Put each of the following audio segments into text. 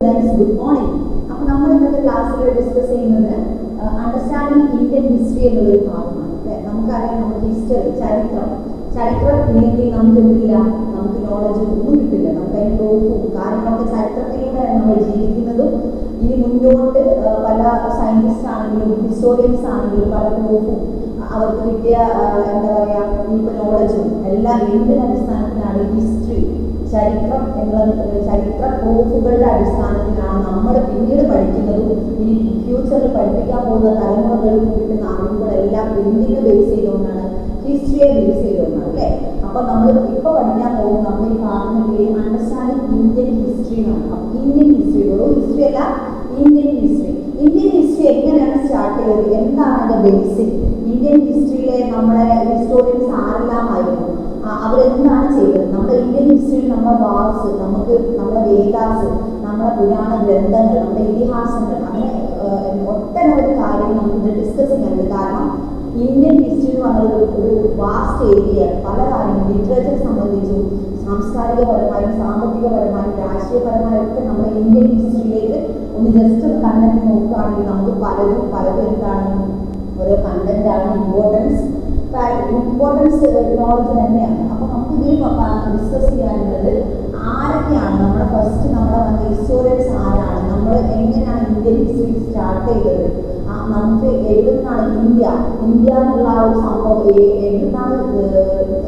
Good morning. അപ്പോൾ നമ്മൾ ഇന്നത്തെ ക്ലാസ്സിൽ ഡിസ്കസ് ചെയ്യുന്നത് അണ്ടർസ്റ്റാൻഡിങ് ഇന്ത്യൻ ഹിസ്റ്ററി എന്നുള്ളൊരു ഭാഗമാണ് അല്ലേ. നമുക്കറിയാം നമ്മുടെ ഹിസ്റ്ററി ചരിത്രം ഇല്ലെങ്കിൽ നമുക്ക് എന്തില്ല, നമുക്ക് നോളജ് ഒന്നും കിട്ടില്ല. നമുക്ക് അതിന് പ്രൂഫും കാര്യങ്ങളൊക്കെ ചരിത്രത്തിലൂടെയാണ് നമ്മൾ ജീവിക്കുന്നതും. ഇനി മുന്നോട്ട് പല സയൻറ്റിസ്റ്റ് ആണെങ്കിലും ഹിസ്റ്റോറിയൻസ് ആണെങ്കിലും പല പ്രൂഫും അവർക്ക് കിട്ടിയ എന്താ പറയുക ഇപ്പോൾ നോളജും എല്ലാം എന്തിൻ്റെ അടിസ്ഥാനത്തിലാണ് ഹിസ്റ്ററി ചരിത്രം ചരിത്ര പ്രൂഫുകളുടെ അടിസ്ഥാനത്തിലാണ് നമ്മൾ പിന്നീട് പഠിക്കുന്നതും ഇനി ഫ്യൂച്ചറിൽ പഠിപ്പിക്കാൻ പോകുന്ന തലമുറകൾക്ക് കിട്ടുന്ന അറിവുകളെല്ലാം എന്തിനെ ബേസ് ചെയ്തുകൊണ്ടാണ്, ഹിസ്റ്ററിയെ ബേസ് ചെയ്തുകൊണ്ടാണ് അല്ലേ. അപ്പോൾ നമ്മൾ ഇപ്പോൾ പഠിക്കാൻ പോകുന്നത് നമ്മൾ ഈ പറഞ്ഞ പേര് അണ്ടർസ്റ്റാൻഡിങ് ഇന്ത്യൻ ഹിസ്റ്ററി എന്നാണ്. അപ്പോൾ ഇന്ത്യൻ ഹിസ്റ്ററി വെറും ഹിസ്റ്ററി അല്ല, ഇന്ത്യൻ ഹിസ്റ്ററി എങ്ങനെയാണ് സ്റ്റാർട്ട് ചെയ്തത്, എന്താണ് അതിൻ്റെ ബേസിക്, ഇന്ത്യൻ ഹിസ്റ്ററിയിലെ നമ്മുടെ ഹിസ്റ്റോറിയൻസ് ആരെല്ലാമായിരുന്നു, അവരെന്താണ് ചെയ്തത്, നമ്മുടെ ഇന്ത്യൻ ഹിസ്റ്ററിയിൽ നമ്മുടെ വാർസ്, നമുക്ക് നമ്മുടെ വേദാസ്, നമ്മുടെ പുരാണ ഗ്രന്ഥങ്ങൾ, നമ്മുടെ ഇതിഹാസങ്ങൾ, അങ്ങനെ ഒട്ടനവധി കാര്യങ്ങൾ നമുക്ക് ഡിസ്കസ് ചെയ്യാനുണ്ട്. കാരണം ഇന്ത്യൻ ഹിസ്റ്ററി എന്ന് പറഞ്ഞ ഒരു വാസ്റ്റ് ഏരിയയാണ്. പല കാര്യങ്ങളും ലിറ്ററേച്ചർ സംബന്ധിച്ചും സാംസ്കാരികപരമായും സാമ്പത്തികപരമായും രാഷ്ട്രീയപരമായും ഒക്കെ നമ്മുടെ ഇന്ത്യൻ ഹിസ്റ്ററിയിലേക്ക് ഒന്ന് ജസ്റ്റ് ഒന്ന് കണ്ടെത്തി നോക്കുകയാണെങ്കിൽ നമുക്ക് പലതും എന്താണ് ഓരോ കണ്ടന്റാണ് ഇമ്പോർട്ടൻസ് നോളജ് തന്നെയാണ്. അപ്പോൾ നമുക്ക് ഇതിൽ ഡിസ്കസ് ചെയ്യാനുള്ളത് ആരൊക്കെയാണ് നമ്മുടെ ഫസ്റ്റ് നമ്മുടെ ഹിസ്റ്റോറിയൻസ് ആരാണ്, നമ്മൾ എങ്ങനെയാണ് ഇന്ത്യൻ ഹിസ്റ്ററി സ്റ്റാർട്ട് ചെയ്തത്, നമുക്ക് എവിടുന്നാണ് ഇന്ത്യ എന്നുള്ള ആ ഒരു സംഭവം എവിടുന്നാണ്,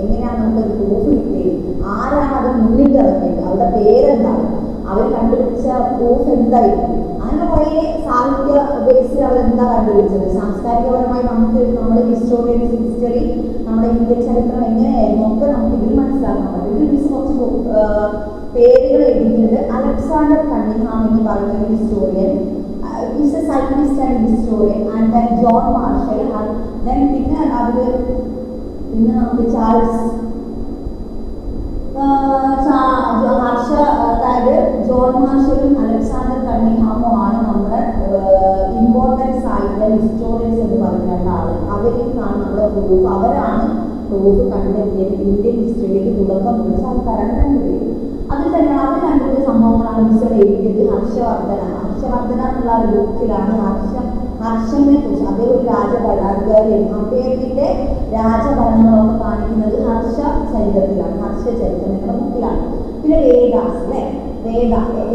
എങ്ങനെയാണ് നമുക്കൊരു പ്രൂഫ് കിട്ടിയത്, ആരാണ് അത് മുന്നിട്ട് ഇറങ്ങിയത്, അവരുടെ പേരെന്താണ്, അവർ കണ്ടുപിടിച്ച പ്രൂഫ് എന്തായിരിക്കും, അങ്ങനെ കുറേ സാഹിത്യ ബേസിൽ അവരെന്താ കണ്ടുപിടിച്ചത്, സാംസ്കാരികപരമായി നമ്മുടെ ഹിസ്റ്ററി നമ്മുടെ ഇന്ത്യൻ ചരിത്രം എങ്ങനെയായിരുന്നു ഒക്കെ നമുക്ക് ഇതിൽ മനസ്സിലാക്കാൻ പറ്റും. ഇതിൽ കുറച്ച് പേരുകൾ എഴുതിയിട്ടുണ്ട്. അലക്സാണ്ടർ കണ്ണിങ്ഹാം എന്ന് പറയുന്ന ഒരു historian, is A scientist and historian, and then John marshal, then പിന്നെ നമുക്ക് ചാൾസ് അതായത് ജോൺ മാർഷലും അലക്സാണ്ടർ കണ്ണിങ്ഹാമും ആണ് നമ്മുടെ ഇമ്പോർട്ടൻസ് ആയിട്ടുള്ള ഹിസ്റ്റോറിയൻസ് എന്ന് പറഞ്ഞ രണ്ടാള്. അവരിലാണ് നമ്മുടെ പ്രൂഫ്, അവരാണ് പ്രൂഫ് കണ്ടെത്തിയത് ഇന്ത്യൻ ഹിസ്റ്ററിയിലേക്ക് തുടക്കം കുറിച്ച ആൾക്കാരാണ് രണ്ടുപേരും. അതിൽ തന്നെ അവർ കണ്ടുപിടിച്ച സംഭവങ്ങളാണ് മിസ്റ്റർ എഴുതിയത് ഹർഷവർദ്ധന എന്നുള്ള ഒരു ബുക്കിലാണ് ഹർഷനെ കുറിച്ച്. അതേ ഒരു രാജഭരണാധികാരിയാണ്. അദ്ദേഹത്തിന്റെ രാജഭരണങ്ങളൊക്കെ കാണിക്കുന്നത് ഹർഷചരിതത്തിലാണ്, ഹർഷചരിതം എന്ന ബുക്കിലാണ്. പിന്നെ വേദാസ് അല്ലേ,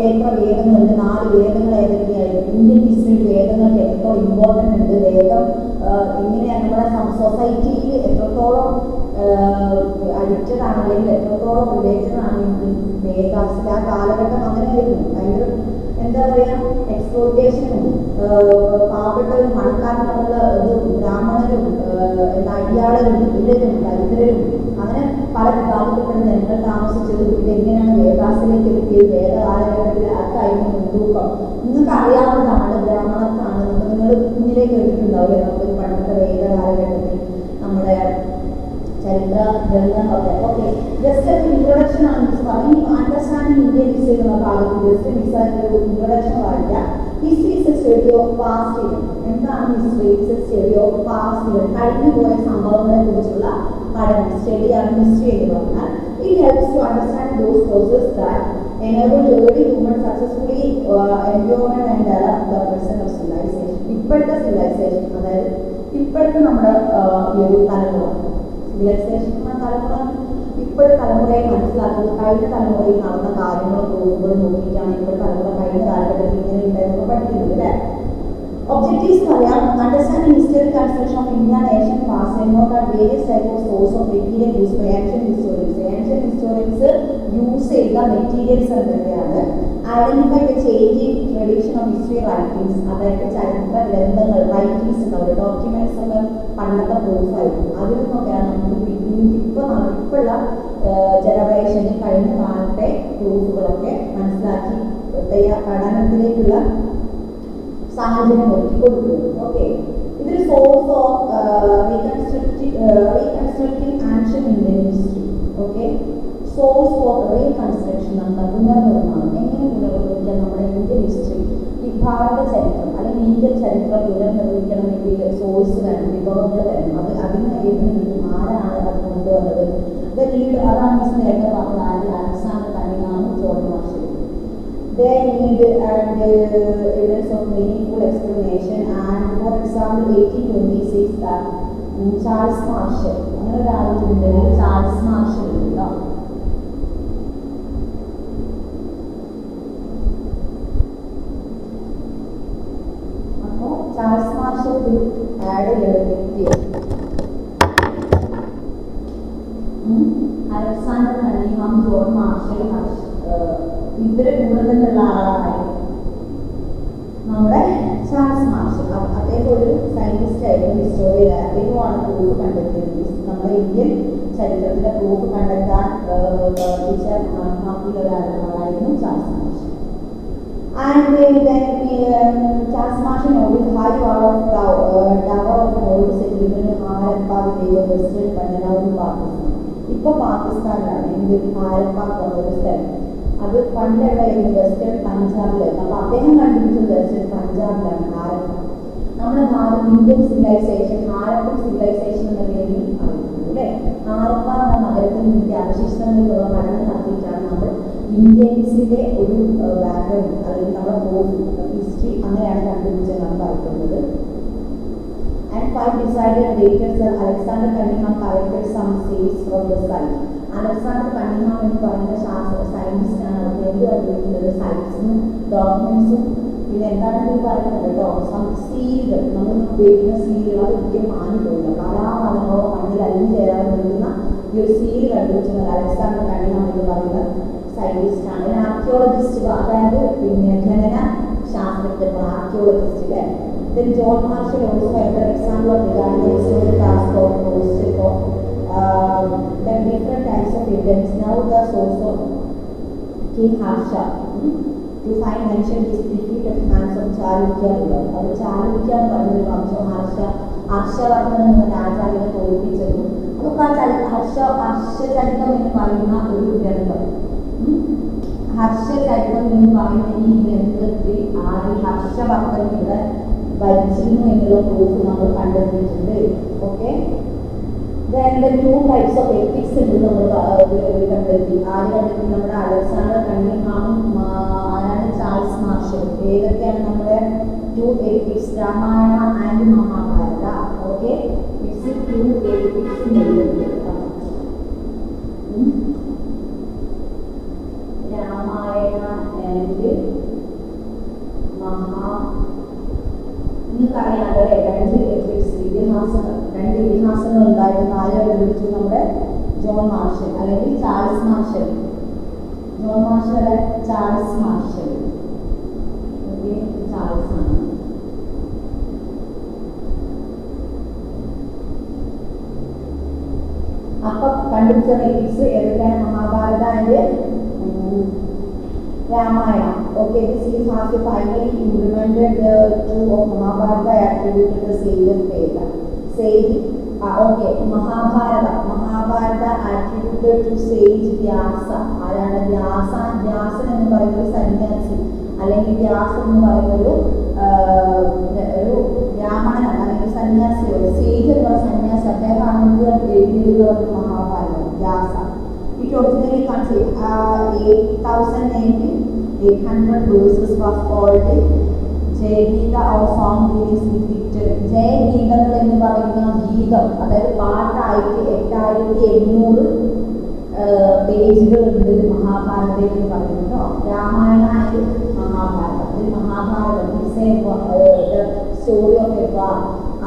എത്ര വേദങ്ങളുണ്ട്, 4 വേദങ്ങൾ ഏതൊക്കെയായിരുന്നു, ഇന്ത്യൻ ഹിസ്റ്ററിയിൽ വേദങ്ങൾക്ക് എത്രത്തോളം ഇമ്പോർട്ടൻ്റ് ഉണ്ട്, വേദം എങ്ങനെയാണ് നമ്മുടെ സൊസൈറ്റിയിൽ എത്രത്തോളം അഡിക്റ്റഡ് ആണ് അല്ലെങ്കിൽ എത്രത്തോളം റിലേറ്റഡ് ആണ് വേദാസിൽ. ആ കാലഘട്ടം അങ്ങനെയായിരുന്നു. ഭയങ്കര എന്താ പറയുക എക്സ്പ്ലോയിറ്റേഷനും പാവപ്പെട്ടവരും പണക്കാരും തമ്മിലുള്ള ബ്രാഹ്മണരും അടിയാളരും ദരിദ്രരും അങ്ങനെ പല വിഭാഗത്തിൽപ്പെട്ട ജനങ്ങൾ താമസിച്ചത്. ഇതെങ്ങനെയാണ് വേദാസിലേക്ക് എത്തിയത്, വേദകാലഘട്ടത്തിൽ ആർക്കായിരുന്നു മുൻതൂക്കം, നിങ്ങൾക്ക് അറിയാവുന്നതാണ്, ബ്രാഹ്മണർക്കാണ്. നിങ്ങൾ കുഞ്ഞിലേക്ക് എടുത്തിട്ടുണ്ടാവില്ലേ നമുക്ക് പണ്ടത്തെ വേദകാലഘട്ടത്തിൽ നമ്മുടെ ചരിത്ര ഗ്രന്ഥങ്ങളൊക്കെ. ഓക്കെ, ജസ്റ്റ് ഒരു ഇൻട്രൊഡക്ഷൻ ആണ് ഈ അണ്ടർസ്റ്റാൻഡിങ് ഇന്ത്യൻ ഹിസ്റ്ററി എന്നുള്ള ഭാഗത്ത് ജസ്റ്റ് മിസ്സായിട്ടൊരു ഇൻട്രൊഡക്ഷൻ വായിക്കാം. History is a study of past event. എന്താണ് history? Is a study of past event. കഴിഞ്ഞു പോയ സംഭവങ്ങളെ കുറിച്ചുള്ള പഠനം, സ്റ്റഡിയാണ് ഹിസ്റ്ററി എന്ന് പറഞ്ഞാൽ. It helps to understand those process that enabled early humans successfully endure and develop the present of civilization. ഇപ്പോഴത്തെ സിവിലൈസേഷൻ, അതായത് ഇപ്പോഴത്തെ നമ്മുടെ ഈ ഒരു തലമുറ, സിവിലൈസേഷൻ എന്ന തലമുറ ഇപ്പോഴത്തെ തലമുറയെ മനസ്സിലാക്കുന്നത് കഴിഞ്ഞ തലമുറയിൽ നടന്ന കാര്യങ്ങളും പ്രൂഫുകളും നോക്കിയിട്ടാണ് ഇപ്പോഴത്തെ തലമുറ കഴിഞ്ഞ കാലഘട്ടത്തിൽ ഇങ്ങനെ ഉണ്ടായിരുന്നു പഠിക്കുന്നത് അല്ലേ. ഒബ്ജക്റ്റീവ്സ് പറയാം. Understanding history construction of India nation pass not at various type of source of material use by ancient historians use ചെയ്ത മെറ്റീരിയൽസ് എന്തൊക്കെയാണ്. Identify the changing tradition of history writings, അതായത് ചരിത്ര ഗ്രന്ഥങ്ങൾ റൈറ്റിംഗ്സ് ഉണ്ടാവും, ഡോക്യുമെന്റ്സ് ഒക്കെ പണ്ടത്തെ പ്രൂഫായിരുന്നു. അതിൽ നിന്നൊക്കെയാണ് നമുക്ക് ഇപ്പോഴുള്ള ജനറേഷന് കഴിഞ്ഞ കാലത്തെ പ്രൂഫുകളൊക്കെ മനസ്സിലാക്കി പഠനത്തിലേക്കുള്ള സാഹചര്യം ഒരുക്കി കൊടുക്കുന്നു. ഓക്കെ, ഇതൊരു source of reconstructing ancient Indian history. Okay, source for reconstruction നമ്മുടെ പുനർനിർമ്മാണം, എങ്ങനെ പുനർനിർമ്മിക്കാം നമ്മുടെ ഇന്ത്യൻ ഹിസ്റ്ററി, ഈ ഭാരത ചരിത്രം അല്ലെങ്കിൽ ഇന്ത്യൻ ചരിത്രം പുനർനിർമ്മിക്കണമെങ്കിൽ സോഴ്സ് വേണം, വിഭവങ്ങൾ വേണം. അതിന് എഴുതുന്നതിനും ആരാണ് അത് കൊണ്ടുവന്നത്, അതാണ് നേരത്തെ പറഞ്ഞത് അലക്സാണ്ടർ കണ്ണിങ്ഹാമും ജോൺ മാർഷലും. They need evidence of meaningful explanation. And for example, 1826 Charles Marshall അങ്ങനെ ഒരാളുണ്ട്, ചാൾസ് മാർഷൽ ഉണ്ടോ? അപ്പോൾ ചാൾസ് മാർഷൽ ആഡ് ചെയ്യണം വ്യക്തിയോ അലക്സാണ്ടർ കണ്ണിംഗ്ഹാം, ജോൺ മാർഷൽ, ഇവര് കൂടുതലുള്ള ആളാണ് നമ്മുടെ ചാൾസ് മാർഷൽ. അദ്ദേഹം ഒരു സയന്റിസ്റ്റ് ആയിരുന്നു, ഹിസ്റ്റോറിയൻ. അദ്ദേഹമാണ് പ്രൂഫ് കണ്ടെത്തിയത്. നമ്മുടെ ഇന്ത്യൻ ചരിത്രത്തിന്റെ പ്രൂഫ് കണ്ടെത്താൻ പ്രവർത്തിച്ച മഹാത്മാക്കളിലൊരാളായിരുന്നു Charles Marshall. And then Charles Marshall noted high wall of tower of old settlement Harappa village western Punjab Pakistan. ഇപ്പൊ പാകിസ്ഥാനിലാണ് എന്ത് ഹാരപ്പ എന്നൊരു സ്ഥലം. അത് പണ്ട് എവിടെയായിരുന്നു? വെസ്റ്റേൺ പഞ്ചാബിലായിരുന്നു. അപ്പൊ അദ്ദേഹം കണ്ടുപിടിച്ചത് വെസ്റ്റേൺ പഞ്ചാബിലാണ് ഹാരപ്പ. നമ്മുടെ ഇന്ത്യൻ സിവിലൈസേഷൻ ഹാരപ്പൻ സിവിലൈസേഷൻ എന്ന പേരിൽ അറിയുന്നു അല്ലെ. ഹാരപ്പ എന്ന നഗരത്തിൽ നിന്റെ അവശിഷ്ടങ്ങളുള്ള പഠനം നടത്തിയിട്ടാണ് നമ്മൾ ഇന്ത്യൻസിന്റെ ഒരു ബാക്ക്ഗ്രൗണ്ട് അല്ലെങ്കിൽ നമ്മുടെ ഹിസ്റ്ററി അങ്ങനെയാണ് കണ്ടുപിടിച്ചതെന്നാണ് പറയുന്നത്. And 5 decided later that Alexander Cunningham collected some seeds from the site. Alexander Cunningham എന്ന് പറയുന്ന സയന്റിസ്റ്റ് ആണ് എന്ത് കണ്ടുപിടിക്കുന്നത്? സൈറ്റ്സും ഡോക്യുമെന്റ്സും പിന്നെ എന്താണ് പറയുന്നത് കേട്ടോ, സീലുകൾ നമ്മൾ ഉപയോഗിക്കുന്ന സീലുകൾ ഒരിക്കലും മാറി പോയില്ല. കാലാകാലങ്ങളോ മണ്ണിൽ അലിഞ്ഞു ചേരാൻ നിൽക്കുന്ന ഈ ഒരു സീല് കണ്ടുപിടിച്ചത് അലക്സാണ്ടർ കണ്ണിംഗ്ഹാം എന്ന് പറയുന്ന സയന്റിസ്റ്റ് ആണ്. ആർക്കിയോളജിസ്റ്റ്, അതായത് പിന്നെ ഖനന ശാസ്ത്രജ്ഞർ, ആർക്കിയോളജിസ്റ്റ് അല്ലേ. Then John Marshall also had an example of regarding the historical task of hosted of there different types of evidence. Now the source of King Harsha to find mention is defeat at hands of Chalukya ruler. അത് ചാലുക്യ എന്ന് പറഞ്ഞൊരു വംശം ഹർഷവർദ്ധൻ എന്ന രാജാവിനെ തോൽപ്പിച്ചതും അതൊക്കെ ഹർഷചരിതം എന്ന് പറയുന്ന ഒരു ഗ്രന്ഥം. ഹർഷചരിതം എന്ന് പറയുന്ന ഈ ഗ്രന്ഥത്തിൽ ഹർഷവർദ്ധനയുടെ ഭരിച്ചിരുന്നു എന്നുള്ള പ്രൂഫ് നമ്മൾ കണ്ടെത്തിയിട്ടുണ്ട്. Okay, then the 2 types of ethics ഉണ്ട് നമ്മൾ കണ്ടെത്തി. ആര് കണ്ടെത്തി? നമ്മുടെ അലക്സാണ്ടർ കണ്ണിംഗ്ഹാമും ആരാണ്? Charles Marshall. ഏതൊക്കെയാണ് നമ്മുടെ 2 ethics? Ramayana and Mahabharata. Okay, it's 2 ethics Ramayana and നിങ്ങൾക്കറിയാതെ 2 ഇതിഹാസങ്ങൾ ഉണ്ടായിരുന്നു. ആരെ കണ്ടുപിടിച്ചു? നമ്മുടെ ജോൺ മാർഷൽ അല്ലെങ്കിൽ ചാൾസ് മാർഷൽ. ജോൺ മാർഷൽ അല്ല, ചാൾസ് മാർഷൽ. ഓക്കെ, ചാൾസ് ആണ്. അപ്പൊ കണ്ടുപിടിച്ച എത്തിക്സ് ഏതൊക്കെയാണ്? Mahabharata and Ramayanam. Okay, this is how to finally implemented the 2 of Mahabharata attributed the sage of Veda. Sage, okay, Mahabharata attributed to sage Vyasa. ആരാണ് വ്യാസൻ? വ്യാസൻ എന്ന് പറയുന്ന ഒരു സന്യാസി അല്ലെങ്കിൽ വ്യാസൻ എന്ന് പറയുന്ന ഒരു ബ്രാഹ്മണൻ അല്ലെങ്കിൽ സന്യാസിയോട്. സേജ് എന്ന് പറയുന്ന സന്യാസി അദ്ദേഹമാണ് എഴുതിയത് മഹാഭാരതം. വ്യാസ. It originally contained 8,800 verses was called Jayagita or song readings with victory. ജയഗീതങ്ങൾ എന്ന് പറയുന്ന ഗീതം, അതായത് പാട്ടായിട്ട് 8,800 പേജുകളുണ്ട് മഹാഭാരതം എന്ന് പറയുന്നത്. Ramayana and Mahabharata. Mahabharata story of a war.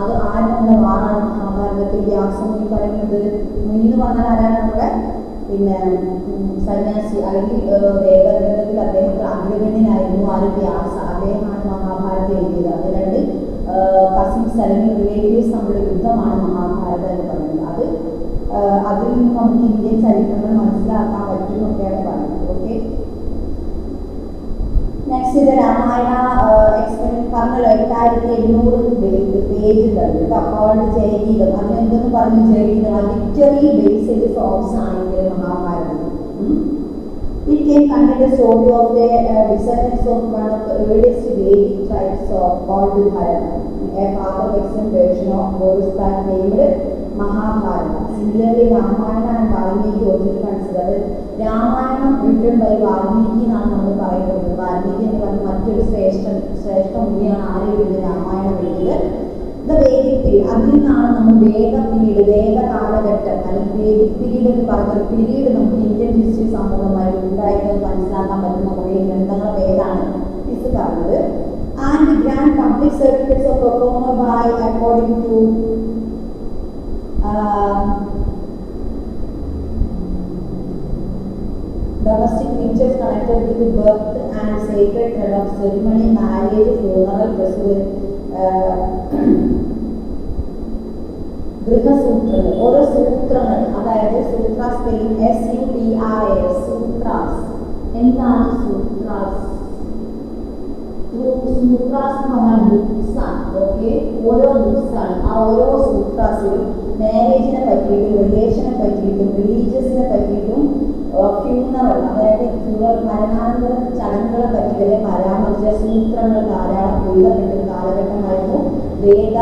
അത് ആരുടെ വാറാണ് മഹാഭാരതത്തിൽ? വ്യാസമുനി പറയുന്നത്. മുനി എന്ന് പറഞ്ഞാൽ ആരാണ്? നമ്മുടെ പിന്നെ സന്യാസി അല്ലെങ്കിൽ വേദഗ്രന്ഥത്തിൽ അദ്ദേഹം അഗ്രഗണ്യനായിരുന്നു. ആര്? വ്യാസ. അദ്ദേഹമാണ് മഹാഭാരതം എഴുതിയത്. അത് 2 കസിൻസ് അല്ലെങ്കിൽ റിലേറ്റീവ്സ് തമ്മിലുള്ള യുദ്ധമാണ് മഹാഭാരതം എന്ന് പറയുന്നത്. അത് അതിൽ നിന്ന് നമുക്ക് ഇന്ത്യൻ ചരിത്രങ്ങൾ മനസ്സിലാക്കാൻ പറ്റുമെന്നൊക്കെയാണ് പറയുന്നത്. ഓക്കെ, നെക്സ്റ്റ് ഇത് രാമായണ പറഞ്ഞല്ലോ 8,800 പേജുകളുണ്ട്. അക്കോർഡ് ജയഗീതം. അതിനെന്തെന്ന് പറഞ്ഞു? ജയഗീതം വിക്ടറി ബേസ്ഡ് സോങ്സ് ആണ് ഇതിൽ Mahabharatam. It can contain the story of the descendants of one of the earliest Vedic tribes called Bharata, a father-extant version of those that named Mahabharata. Similarly, Ramayana and Valmiki also considered. Ramayanam written by Valmiki എന്നാണ് നമ്മൾ പറയുന്നത്. വാൽമീകി എന്ന് പറഞ്ഞ മറ്റൊരു ശ്രേഷ്ഠ അതിൽ നിന്നാണ് നമ്മൾ വേഗ പീരീഡ്, വേഗ കാലഘട്ടം അല്ലെങ്കിൽ വേദിക് പീരീഡ് എന്ന് പറയുന്ന പീരീഡ് നമുക്ക് ഇന്ത്യൻ ഹിസ്റ്ററി സംബന്ധമായി ഉണ്ടായിരുന്നത് മനസ്സിലാക്കാൻ പറ്റുന്ന കുറേ ഗ്രന്ഥങ്ങളുടെ പേരാണ് ഇത് പറഞ്ഞത്. And grand public certificates of performer by according to domestic features connected with the birth and sacred thread of ceremony, marriage, funeral, ഗൃഹസൂത്രങ്ങൾ, ഓരോ സൂത്രങ്ങൾ, അതായത് സൂത്ര സ്പെല്ലിംഗ് SUTRAS, സൂത്രാസ്. എന്താണ് സൂത്രാസ്? സൂത്രാസ് എന്ന് പറഞ്ഞാൽ ബുക്സ് ആണ്. ഓക്കെ, ഓരോ ബുക്സ് ആണ്. ആ ഓരോ സൂത്രാസിലും മാരേജിനെ പറ്റിയിട്ടും റിലേഷനെ പറ്റിയിട്ടും റിലീജിയസിനെ പറ്റിയിട്ടും ഫ്യൂണറൽ, അതായത് മരണാനന്തര ചടങ്ങുകളെ പറ്റി പരാമർശിച്ച സൂത്രങ്ങൾ ധാരാളം എഴുതപ്പെട്ട ഒരു കാലഘട്ടമായിരുന്നു വേദ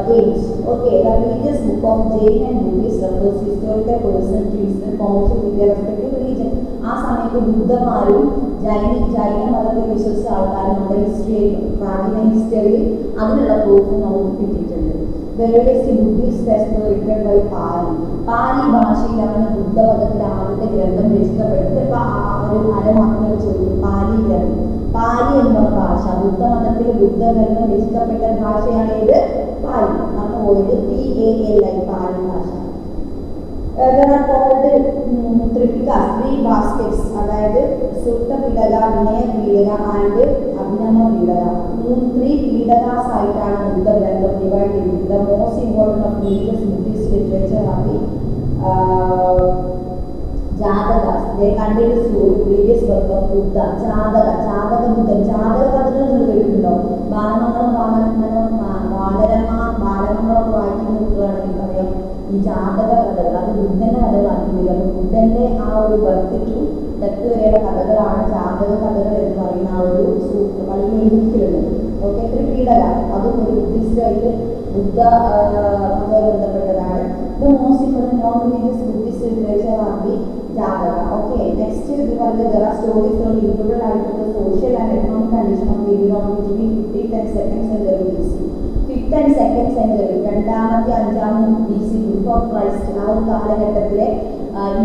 age. Okay, the religious book of Jain and Buddhist refers to historical personalities and commercial with their respective religion. ആ സമയത്ത് ബുദ്ധന്മാരും ജൈന മതത്തിൽ വിശ്വസിച്ച ആൾക്കാരും നമ്മുടെ ഹിസ്റ്ററിയിൽ, പ്രാചീന ഹിസ്റ്ററിയിൽ അതിനുള്ള പ്രൂഫ് നമുക്ക് കിട്ടിയിട്ടുണ്ട്. The earliest Buddhist texts were written by Pali. പാലി ഭാഷയിലാണ് ബുദ്ധമതത്തിലെ ആദ്യത്തെ ഗ്രന്ഥം രചിക്കപ്പെട്ടത്. ഇപ്പൊ ഒരു അരമാക്കൾ ചോദിക്കും പാലി ഗ്രന്ഥം. പാലി എന്ന ഭാഷ ബുദ്ധമതത്തിലെ ബുദ്ധഗ്രന്ഥം രചിക്കപ്പെട്ട ഭാഷയാണ് ഇത് പാലി. നമ്മൾ പോയത് PALI, പാലി ഭാഷ. There are called Tripikas, 3 baskets, അതായത് സുത്ത പീഡക, വിനയ പീഡക ആൻഡ് അഭിനമ പീഡക. 3 പീഡകാസ് ആയിട്ടാണ് ബുദ്ധഗ്രന്ഥം ഡിവൈഡ് ചെയ്തിരിക്കുന്നത്. The most important of religious Buddhist literature are the Jatakas. They contain the story, previous birth of Buddha. ജാതക ബുദ്ധൻ. ജാതക കഥകൾ നിങ്ങൾ കേട്ടിട്ടുണ്ടോ? ബാലമംഗളം വായിക്കുന്ന കുട്ടികളാണെങ്കിൽ അറിയാം ഈ ജാതക കഥകൾ. അത് ബുദ്ധന്റെ കഥകളാക്കിയില്ല. ബുദ്ധന്റെ ആ ഒരു ബർത്ത് ടു ഡെത്ത് വരെയുള്ള കഥകളാണ് ജാതക കഥകൾ എന്ന് പറയുന്ന ആ ഒരു സൂത്രം അല്ലെങ്കിൽ ബുക്കിലുള്ളത്. ഓക്കെ, ത്രിപീഡക അതും ഒരു ബുദ്ധിസ്റ്റായിട്ട് ബുദ്ധ ബന്ധപ്പെട്ടതാണ്. The most important non-religious Buddhist literature are the Jataka. Okay, next is there are stories that included into the social and economic condition of the Iran between 5th and 2nd century BC. 5th and 2nd century, രണ്ടാമത്തെ അഞ്ചാം BC before Christ, ആ ഒരു കാലഘട്ടത്തിലെ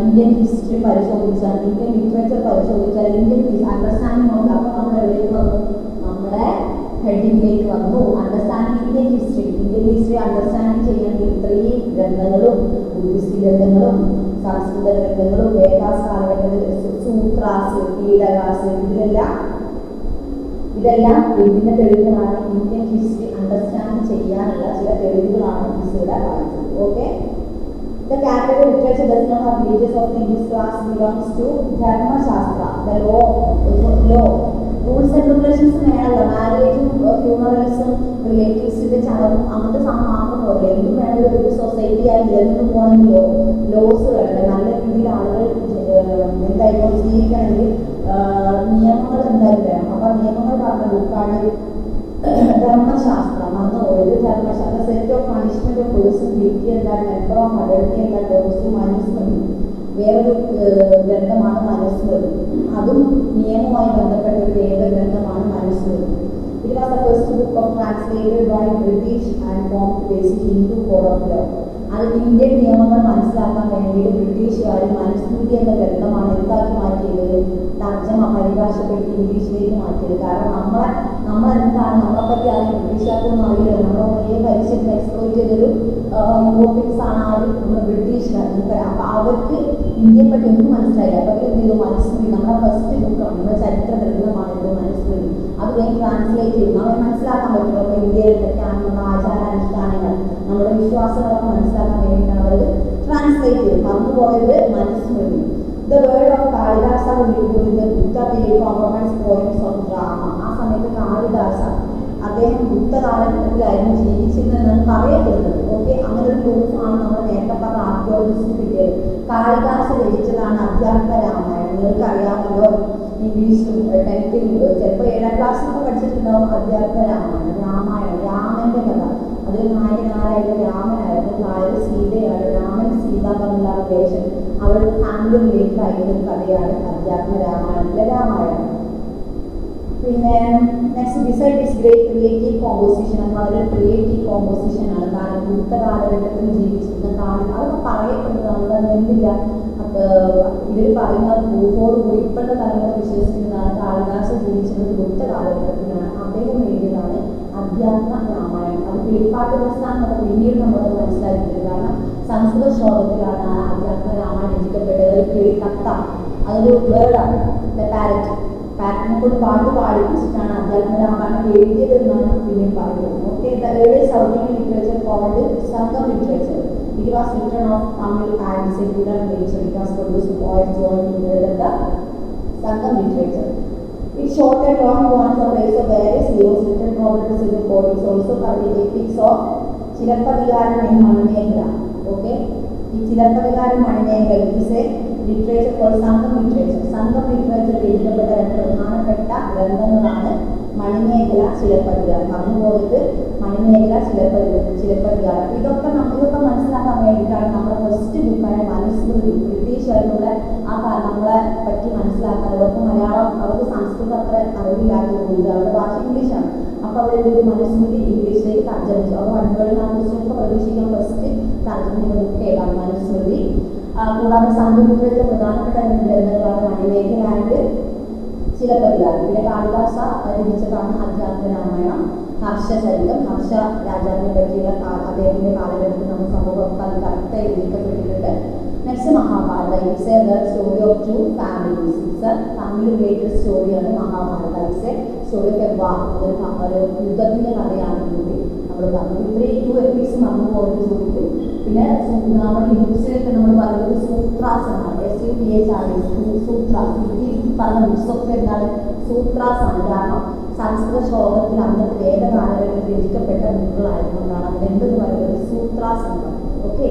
Indian history പരിശോധിച്ചാൽ, Indian literature പരിശോധിച്ചാൽ, Indian understanding നോക്കാം. അപ്പോൾ നമ്മൾ എവിടേക്ക് വന്നു? നമ്മുടെ ഹെഡിങ്ങിലേക്ക് വന്നു. അണ്ടർസ്റ്റാൻഡിംഗ് ഇന്ത്യൻ ഹിസ്റ്ററി അണ്ടർസ്റ്റാൻഡിംഗ് ചെയ്യാൻ 3 ഗ്രന്ഥങ്ങളും ബുദ്ധിസ്റ്റ് ഗ്രന്ഥങ്ങളും സംസ്കൃത ഗ്രന്ഥങ്ങളും വേദാസ് കാലഘട്ടത്തിൽ സൂത്രാസ്, പീഡകാസ്, ഇതെല്ലാം ഇതിന്റെ തെളിവുകളാണ്. ഇന്ത്യൻ ഹിസ്റ്ററി അണ്ടർസ്റ്റാൻഡ് ചെയ്യാനുള്ള ചില തെളിവുകളാണ് ഇവിടെ പറയുന്നത്. Okay, the category literature does not have religious of the English class belongs to Dharma Shastra, the law, rules and regulations വേണമല്ലോ. മാരേജും ഫ്യൂണറൽസും റിലേറ്റീവ്സിന്റെ ചടങ്ങും അങ്ങനത്തെ സാധനം പോലെ എന്തും വേണമെങ്കിൽ ഒരു സൊസൈറ്റി ആയി നിലനിന്ന് പോകണമെങ്കിലോ ലോസ് വേണ്ടത്. നല്ല രീതിയിൽ ആളുകൾ എന്തായാലും ജീവിക്കണമെങ്കിൽ നിയമങ്ങൾ എന്തായാലും വേണം. അപ്പൊ നിയമങ്ങൾ പറഞ്ഞ ബുക്കാണ് ധർമ്മശാസ്ത്രം. അന്ന് പോയത് Dharmashastra. Set of punishment of person guilty എന്താണ്, മെമ്പർ ഓഫ് അഡൽറ്റി എന്താണ്, ഡോസ് മനുസ്മൃതി. വേറൊരു ഗ്രന്ഥമാണ് മനുസ്മൃതി. അതും നിയമവുമായി ബന്ധപ്പെട്ട ഒരു വേദഗ്രന്ഥമാണ് മനുസ്മൃതി. It was the first book of translated by British and formed basic Hindu code of law. അത് ഇന്ത്യൻ നിയമങ്ങൾ മനസ്സിലാക്കാൻ വേണ്ടിയിട്ട് ബ്രിട്ടീഷുകാർ മനുസ്മൃതി എന്ന ഗ്രന്ഥമാണ് എന്താക്കി മാറ്റിയത്, തർജ്ജമ പരിഭാഷപ്പെടുത്തി ഇംഗ്ലീഷിലേക്ക് മാറ്റിയത്. കാരണം നമ്മളെന്താണ്, നമ്മളെപ്പറ്റി ആരും ബ്രിട്ടീഷുകാർക്കൊന്നും അറിയില്ല. നമ്മൾ ഒരേ പരിശീലനം എക്സ്പ്ലോർ ചെയ്തൊരു യൂറോപ്യൻസ് ആണ് ആരും നമ്മുടെ ബ്രിട്ടീഷുകാർ. അപ്പം അവർക്ക് ഇന്ത്യയെ പറ്റി ഒന്നും മനസ്സിലായില്ല. അപ്പോൾ അവർ എന്ത് ചെയ്തു, മനുസ്മൃതി നമ്മുടെ ഫസ്റ്റ് ബുക്കാണ്, നമ്മുടെ ചരിത്ര ഗ്രന്ഥമാണ് ഇത് മനുസ്മൃതി. അത് വേഗം ട്രാൻസ്ലേറ്റ് ചെയ്തു. നമ്മൾ മനസ്സിലാക്കാൻ പറ്റും അപ്പോൾ ഇന്ത്യയിൽ എന്തൊക്കെയാണ് നമ്മുടെ ആചാരാനുഷ്ഠാനങ്ങൾ, നമ്മുടെ വിശ്വാസങ്ങളൊക്കെ മനസ്സിലാക്കാൻ വേണ്ടിയിട്ടാണ് അവർ ട്രാൻസ്ലേറ്റ് ചെയ്തത്. മറന്നുപോയത് മനുസ്മൃതി. The word of Kalidasa will be with the Buddha period compromise poems of drama. ആ സമയത്ത് കാളിദാസ അദ്ദേഹം ബുദ്ധ കാലഘട്ടത്തിലായിരുന്നു ജീവിച്ചിരുന്നതെന്നാണ് പറയപ്പെടുന്നത്. ഓക്കെ, അങ്ങനെ ഒരു പ്രൂഫാണ് നമ്മൾ നേരത്തെ പറഞ്ഞ ആർക്കിയോളജിസ്റ്റ് കിട്ടിയത്. കാളിദാസ രചിച്ചതാണ് അധ്യാത്മ രാമായണം. നിങ്ങൾക്ക് അറിയാമല്ലോ, ഇംഗ്ലീഷിലും 10th ചിലപ്പോൾ 7ാം ക്ലാസ്സിലൊക്കെ പഠിച്ചിട്ടുണ്ടാവും അധ്യാത്മ രാമായണം. രാമന്റെ കഥ. അതിൽ നായകനാരായിരുന്നു രാമനായിരുന്നു, നായക സീതയാണ്. രാമൻ സീത തമ്മിലുള്ള വേഷം അവരുടെ ഫാമിലി റിലേറ്റഡ് ആയിട്ടുള്ള കഥയാണ് അധ്യാത്മ രാമായണത്തിലെ രാമായണം. പിന്നെ next beside this great creative composition എന്ന് പറയുന്നത് ക്രിയേറ്റീവ് കോമ്പോസിഷൻ ആണ്. കാരണം ഇന്നത്തെ കാലഘട്ടത്തിൽ ജീവിച്ചിരുന്ന കാലം അതൊക്കെ പറയപ്പെടുന്നതാണ്. എന്തില്ല ഇവർ പറയുന്നത് പ്രൂഫോടുകൂടി ഇപ്പോഴത്തെ തലമുറ വിശ്വസിക്കുന്നതാണ്. കാളിദാസൻ ജീവിച്ചിരുന്നത് ബുദ്ധ കാലഘട്ടത്തിലാണ്. അദ്ദേഹം എഴുതിയതാണ് അധ്യാത്മ രാമായണം. അത് കിളിപ്പാട്ട് പ്രസ്ഥാനം നമ്മൾ പിന്നീട് നമ്മളത് മനസ്സിലാക്കിയത്. കാരണം സംസ്കൃത ശ്ലോകത്തിലാണ് ആ അധ്യാത്മ രാമായണം രചിക്കപ്പെട്ടത്. കിളിക്കത്ത അതൊരു വേർഡാണ്. പാരറ്റിനെ കൊണ്ട് പാട്ട് പാടിപ്പിച്ചിട്ടാണ് അധ്യാത്മ രാമായണം എഴുതിയത് എന്നാണ് പിന്നീട് പറയുന്നത്. Okay, the earliest South Indian literature called Sangam literature. It was written of Tamil and secular nature. It was produced poets joined together the Sangam literature. It showed a long one from race of various heroes written proverbs in the bodies also by the epics of Chilapadigaran and Manimekala. Okay, ഈ ചിലപ്പതികാരൻ Manimekalai is a literature called Sangam literature. Sangam literature എഴുതപ്പെട്ട രണ്ട് പ്രധാനപ്പെട്ട ഗ്രന്ഥങ്ങളാണ് മണിമേഖല, ചിലപ്പതികാരം. പറഞ്ഞുപോയത് മണിമേഖല, ചിലപ്പതികാരം. ഇതൊക്കെ മനസ്സിലാക്കാൻ വേണ്ടിയിട്ടാണ് നമ്മുടെ first ബുക്കായ മനുസ്മൃതി. ബ്രിട്ടീഷുകാരുടെ നമ്മളെ പറ്റി മനസ്സിലാക്കാൻ അവർക്ക് മലയാളം, അവർക്ക് സംസ്കൃതം അത്ര അറിവില്ലാത്തതുകൊണ്ട് അവരുടെ ഭാഷ ഇംഗ്ലീഷാണ്. അപ്പോൾ അവരൊരു മനുസ്മൃതി ഇംഗ്ലീഷിലേക്ക് തർജ്ജമിച്ചു. അപ്പോൾ 1 പ്രതീക്ഷിക്കാൻ ഫസ്റ്റ് തർജ്ജമ ബുക്ക് ഏതാണ്? മനുസ്മൃതി. കൂടാതെ സംഘം ലിറ്ററേച്ചർ പ്രധാനപ്പെട്ട രണ്ട് ഗ്രന്ഥങ്ങളാണ് മണിമേഖല ആൻഡ് ചിലപ്പതികാരം. പിന്നെ കാളിദാസ രചിച്ചതാണ് അധ്യാത്മ രാമായണം. ഹർഷചരിതം, ഹർഷ രാജാവിനെ പറ്റിയുള്ള അദ്ദേഹത്തിന്റെ കാലഘട്ടത്തിൽ നമ്മുടെ സമൂഹമൊക്കെ അത് കറക്റ്റായി രചിക്കപ്പെട്ടിട്ടുണ്ട്. Next Mahabharata. It's a the story of 2 families. It's a family related സ്റ്റോറിയാണ് Mahabharata. It's a story of a war. ഒരു യുദ്ധത്തിന്റെ കഥയാണ് കൂടി നമ്മൾ പറഞ്ഞത്. ഇത്രയും 2 എപ്പിക്സ് മറന്നു പോയിട്ട് ചോദിക്കും. പിന്നെ നമ്മുടെ ഹിന്ദുസിലൊക്കെ നമ്മൾ പറയുന്നത് സൂത്രാസ് എന്നാണ്. സൂത്രാസ്. ഈ പറഞ്ഞ ബുക്സൊക്കെ എന്താണ്? സൂത്രാസ് ആണ്. കാരണം സംസ്കൃത ശ്ലോകത്തിൽ അന്നത്തെ വേദകാലഘട്ടത്തിൽ രചിക്കപ്പെട്ട ബുക്കുകളായതുകൊണ്ടാണ് അതിനെന്തെന്ന് പറയുന്നത്? സൂത്രാസ് എന്ന് പറയുന്നത്. ഓക്കെ.